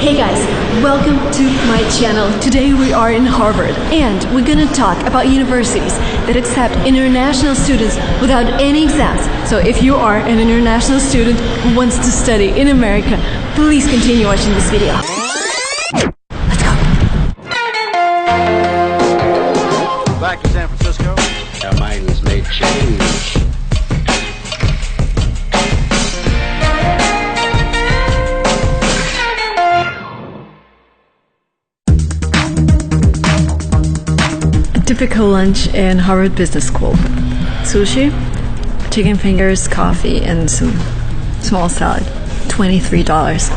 Hey guys, welcome to my channel. Today we are in Harvard and we're gonna talk about universities that accept international students without any exams. So if you are an international student who wants to study in America, please continue watching this video. Let's go. Back to San Francisco. Our minds may change. Typical lunch in Harvard Business School. Sushi, chicken fingers, coffee, and some small salad. $23.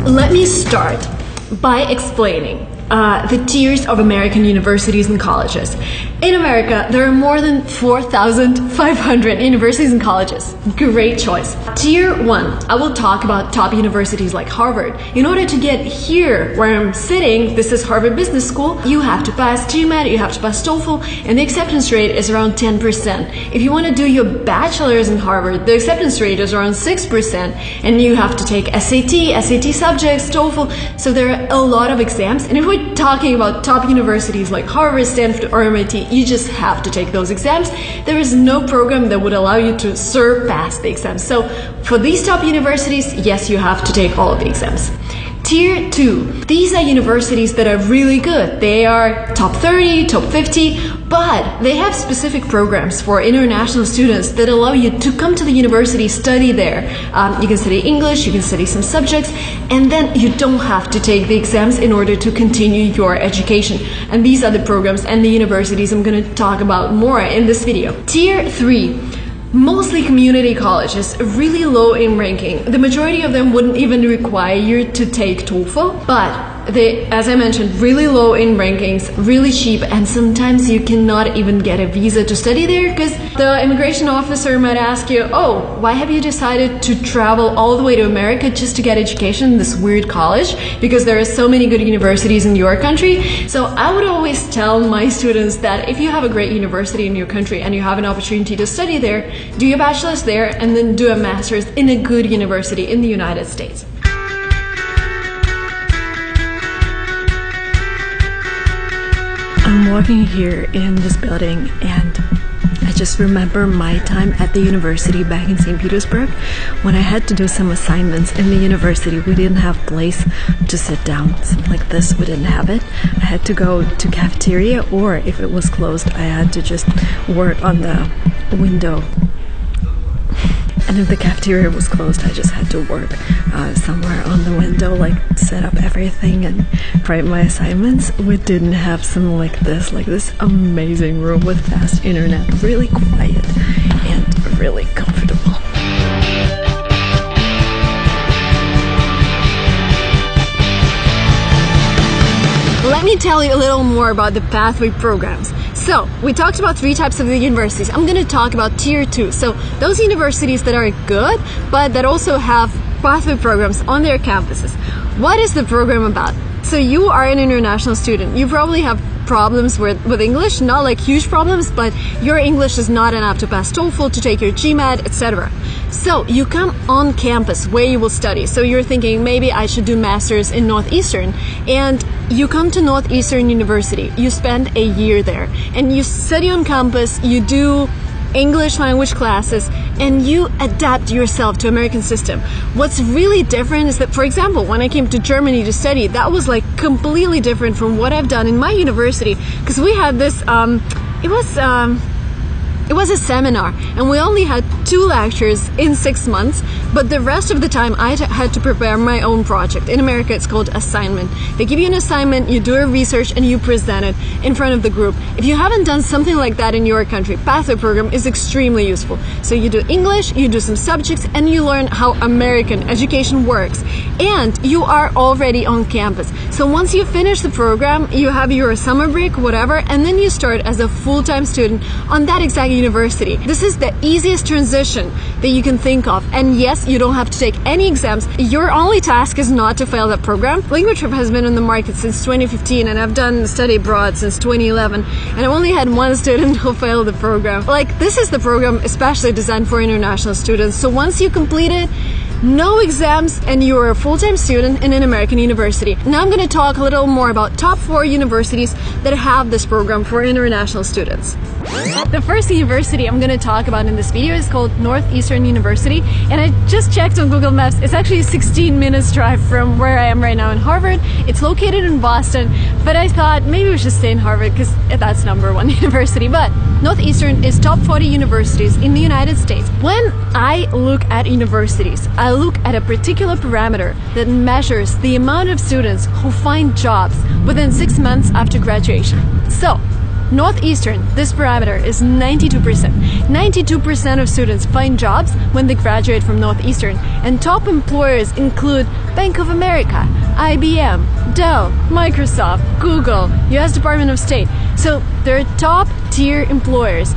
Let me start by explaining the tiers of American universities and colleges. In America, there are more than 4,500 universities and colleges. Great choice. Tier 1, I will talk about top universities like Harvard. In order to get here where I'm sitting, this is Harvard Business School, you have to pass GMAT, you have to pass TOEFL, and the acceptance rate is around 10%. If you want to do your bachelor's in Harvard, the acceptance rate is around 6%, and you have to take SAT subjects, TOEFL, so there are a lot of exams. And if we're talking about top universities like Harvard, Stanford, or MIT, you just have to take those exams. There is no program that would allow you to surpass the exams. So for these top universities, yes, you have to take all of the exams. Tier 2, these are universities that are really good. They are top 30, top 50, but they have specific programs for international students that allow you to come to the university, study there. You can study English, you can study some subjects, and then you don't have to take the exams in order to continue your education. And these are the programs and the universities I'm going to talk about more in this video. Tier 3. Mostly community colleges, really low in ranking. The majority of them wouldn't even require you to take TOEFL, but they, as I mentioned, really low in rankings, really cheap, and sometimes you cannot even get a visa to study there because the immigration officer might ask you, oh, why have you decided to travel all the way to America just to get education in this weird college? Because there are so many good universities in your country. So I would always tell my students that if you have a great university in your country and you have an opportunity to study there, do your bachelor's there and then do a master's in a good university in the United States. I'm walking here in this building and I just remember my time at the university back in St. Petersburg when I had to do some assignments in the university. We didn't have a place to sit down, something like this, we didn't have it. I had to go to cafeteria, or if it was closed, I had to just work on the window. And if the cafeteria was closed, I just had to work somewhere on the window, like set up everything and write my assignments. We didn't have something like this amazing room with fast internet, really quiet and really comfortable. Let me tell you a little more about the pathway programs. So, we talked about 3 types of the universities. I'm going to talk about Tier 2. So, those universities that are good, but that also have pathway programs on their campuses. What is the program about? So, you are an international student. You probably have problems with English, not like huge problems, but your English is not enough to pass TOEFL, to take your GMAT, etc. So you come on campus where you will study. So you're thinking maybe I should do masters in Northeastern, and you come to Northeastern University. You spend a year there and you study on campus, you do English language classes, and you adapt yourself to American system. What's really different is that, for example, when I came to Germany to study, that was like completely different from what I've done in my university, because we had this it was a seminar and we only had 2 lectures in 6 months, but the rest of the time I had to prepare my own project. In America it's called assignment. They give you an assignment, you do a research, and you present it in front of the group. If you haven't done something like that in your country, pathway program is extremely useful. So you do English, you do some subjects, and you learn how American education works. And you are already on campus. So once you finish the program, you have your summer break, whatever, and then you start as a full-time student on that exact university. This is the easiest transition position that you can think of. And yes, you don't have to take any exams. Your only task is not to fail that program. LinguaTrip has been on the market since 2015, and I've done study abroad since 2011, and I've only had one student who failed the program. Like, this is the program especially designed for international students. So once you complete it, no exams, and you're a full-time student in an American university. Now I'm going to talk a little more about top 4 universities that have this program for international students. The first university I'm going to talk about in this video is called Northeastern University, and I just checked on Google Maps. It's actually a 16 minutes drive from where I am right now in Harvard. It's located in Boston, but I thought maybe we should stay in Harvard because that's #1 university. But Northeastern is top 40 universities in the United States. When I look at universities, I look at a particular parameter that measures the amount of students who find jobs within 6 months after graduation. So, Northeastern, this parameter is 92%. 92% of students find jobs when they graduate from Northeastern, and top employers include Bank of America, IBM, Dell, Microsoft, Google, US Department of State. So they're top tier employers.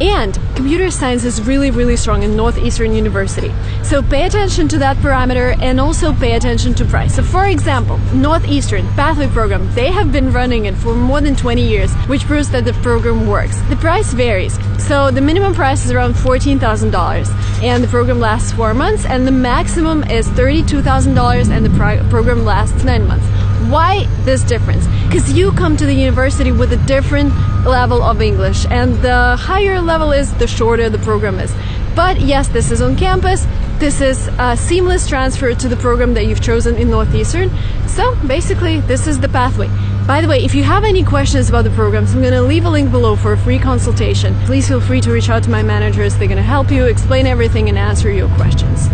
And computer science is really strong in Northeastern University. So pay attention to that parameter and also pay attention to price. So for example, Northeastern Pathway program, they have been running it for more than 20 years, which proves that the program works. The price varies. So the minimum price is around $14,000 and the program lasts 4 months, and the maximum is $32,000 and the program lasts 9 months. Why this difference? Because you come to the university with a different level of English, and the higher level is, the shorter the program is. But yes, this is on campus. This is a seamless transfer to the program that you've chosen in Northeastern. So basically, this is the pathway. By the way, if you have any questions about the programs, I'm going to leave a link below for a free consultation. Please feel free to reach out to my managers. They're going to help you, explain everything, and answer your questions.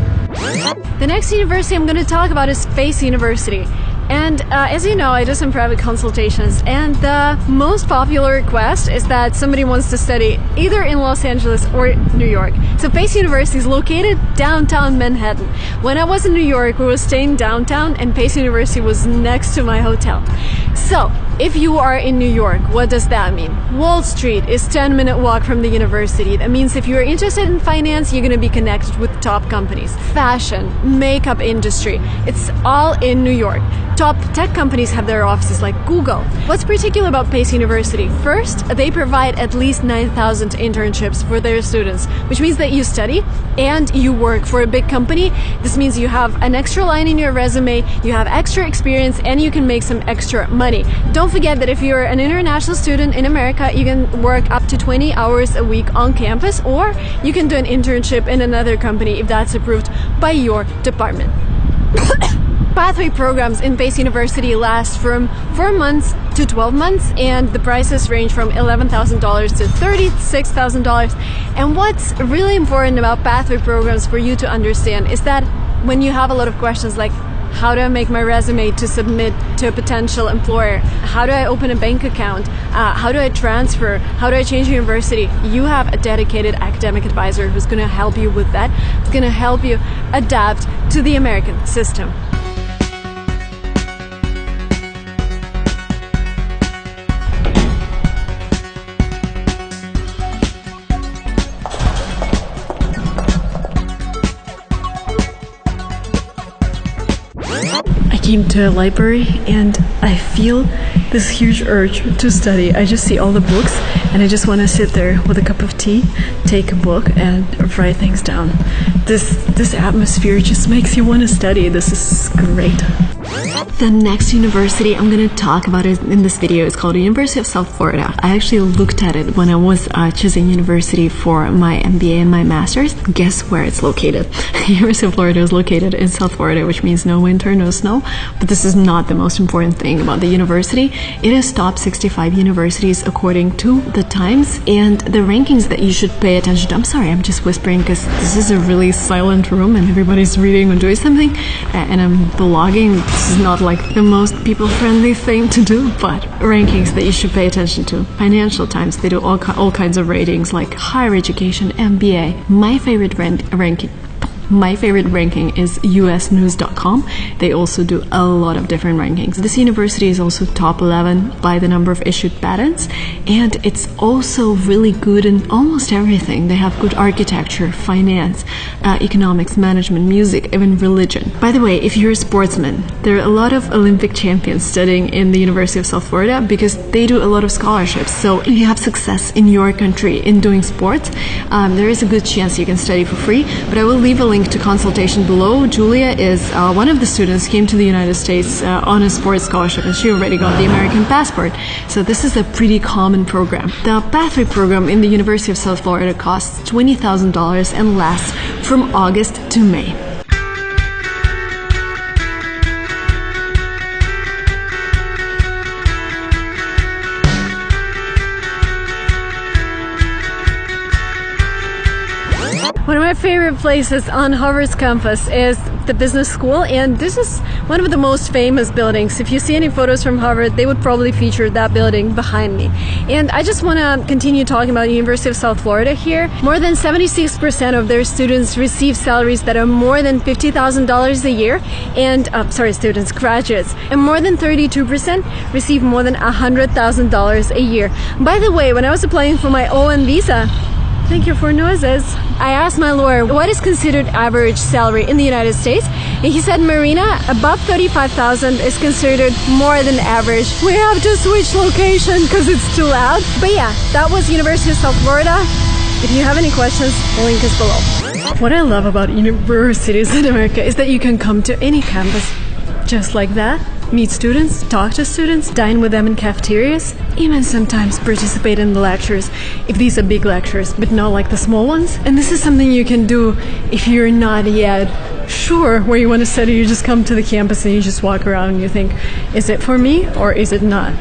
The next university I'm going to talk about is Pace University. And as you know, I do some private consultations, and the most popular request is that somebody wants to study either in Los Angeles or New York. So Pace University is located downtown Manhattan. When I was in New York, we were staying downtown, and Pace University was next to my hotel. So if you are in New York, what does that mean? Wall Street is 10-minute walk from the university. That means if you're interested in finance, you're going to be connected with top companies. Fashion, makeup industry, it's all in New York. Top tech companies have their offices like Google. What's particular about Pace University? First, they provide at least 9,000 internships for their students, which means that you study and you work for a big company. This means you have an extra line in your resume, you have extra experience, and you can make some extra money. Don't forget that if you're an international student in America, you can work up to 20 hours a week on campus, or you can do an internship in another company if that's approved by your department. Pathway programs in Pace University last from 4 months to 12 months, and the prices range from $11,000 to $36,000. And what's really important about pathway programs for you to understand is that when you have a lot of questions like, how do I make my resume to submit to a potential employer? How do I open a bank account? How do I transfer? How do I change university? You have a dedicated academic advisor who's going to help you with that. It's going to help you adapt to the American system. I came to a library and I feel this huge urge to study. I just see all the books and I just want to sit there with a cup of tea, take a book and write things down. This atmosphere just makes you want to study. This is great. The next university I'm going to talk about in this video is called University of South Florida. I actually looked at it when I was choosing university for my MBA and my master's. Guess where it's located? University of Florida is located in South Florida, which means no winter, no snow. But this is not the most important thing about the university. It is top 65 universities according to the Times, and the rankings that you should pay attention to. I'm sorry, I'm just whispering because this is a really silent room and everybody's reading or doing something, and I'm vlogging. This is not like the most people-friendly thing to do, but rankings that you should pay attention to. Financial Times, they do all kinds of ratings like higher education, MBA. My favorite ranking My favorite ranking is usnews.com. They also do a lot of different rankings. This university is also top 11 by the number of issued patents, and it's also really good in almost everything. They have good architecture, finance, economics, management, music, even religion. By the way, if you're a sportsman, there are a lot of Olympic champions studying in the University of South Florida because they do a lot of scholarships. So if you have success in your country in doing sports, there is a good chance you can study for free. But I will leave a link to consultation below. Julia is one of the students, came to the United States on a sports scholarship, and she already got the American passport. So this is a pretty common program. The Pathway program in the University of South Florida costs $20,000 and lasts from August to May. One of my favorite places on Harvard's campus is the business school, and this is one of the most famous buildings. If you see any photos from Harvard, they would probably feature that building behind me. And I just want to continue talking about the University of South Florida here. More than 76% of their students receive salaries that are more than $50,000 a year, and graduates, and more than 32% receive more than $100,000 a year. By the way, when I was applying for my ON visa, thank you for noises, I asked my lawyer what is considered average salary in the United States, and he said, Marina, above $35,000 is considered more than average. We have to switch location because it's too loud. But yeah, that was University of South Florida. If you have any questions, the link is below. What I love about universities in America is that you can come to any campus just like that, meet students, talk to students, dine with them in cafeterias, even sometimes participate in the lectures, if these are big lectures, but not like the small ones. And this is something you can do if you're not yet sure where you want to study. You just come to the campus and you just walk around and you think, is it for me or is it not?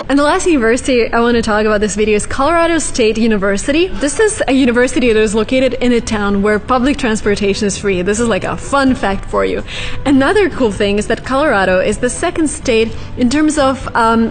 And the last university I want to talk about this video is Colorado State University. This is a university that is located in a town where public transportation is free. This is like a fun fact for you. Another cool thing is that Colorado is the second state in terms of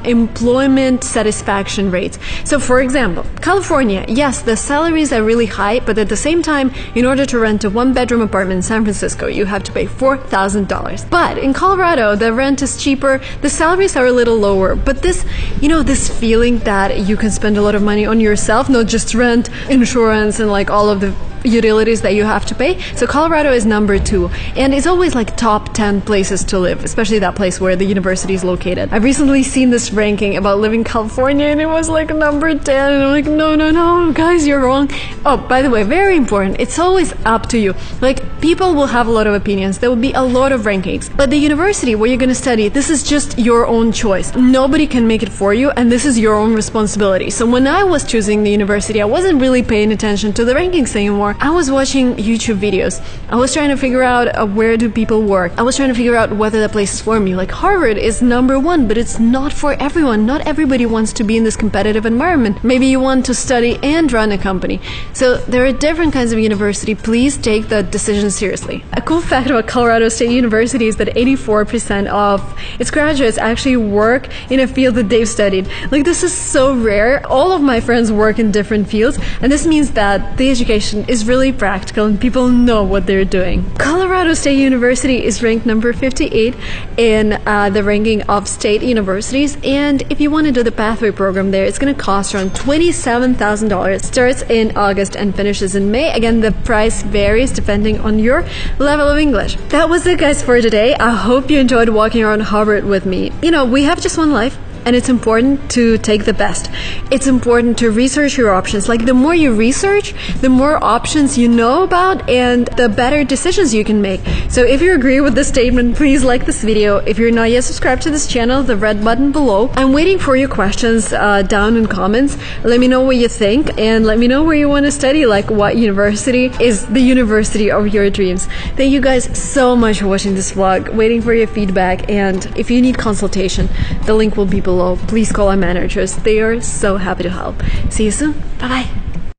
employment satisfaction rates. So for example, California, yes, the salaries are really high, but at the same time, in order to rent a one-bedroom apartment in San Francisco, you have to pay $4,000. But in Colorado, the rent is cheaper, the salaries are a little lower, but this, this feeling that you can spend a lot of money on yourself, not just rent, insurance, and like all of the utilities that you have to pay. So Colorado is number 2, and it's always like top 10 places to live, especially that place where the university is located. I've recently seen this ranking about living in California, and it was like number 10, and I'm like, no, guys, you're wrong. Oh, by the way, very important, it's always up to you. Like, people will have a lot of opinions, there will be a lot of rankings, but the university where you're going to study, this is just your own choice. Nobody can make it for you, and this is your own responsibility. So when I was choosing the university, I wasn't really paying attention to the rankings anymore. I was watching YouTube videos. I was trying to figure out where do people work. I was trying to figure out whether the place is for me. Like, Harvard is number 1, but it's not for everyone. Not everybody wants to be in this competitive environment. Maybe you want to study and run a company. So there are different kinds of university. Please take the decision seriously. A cool fact about Colorado State University is that 84% of its graduates actually work in a field that they've studied. Like, this is so rare. All of my friends work in different fields, and this means that the education is really practical and people know what they're doing. Colorado State University is ranked number 58 in the ranking of state universities, and if you want to do the Pathway program there, it's going to cost around $27,000. Starts in August and finishes in May. Again, the price varies depending on your level of English. That was it, guys, for today. I hope you enjoyed walking around Harvard with me. We have just one life, and it's important to take the best. It's important to research your options. Like, the more you research, the more options you know about, and the better decisions you can make. So if you agree with this statement, please like this video. If you're not yet subscribed to this channel, the red button below. I'm waiting for your questions down in comments. Let me know what you think, and let me know where you want to study, like what university is the university of your dreams. Thank you guys so much for watching this vlog. Waiting for your feedback, and if you need consultation, the link will be below. Please call our managers. They are so happy to help. See you soon. Bye-bye.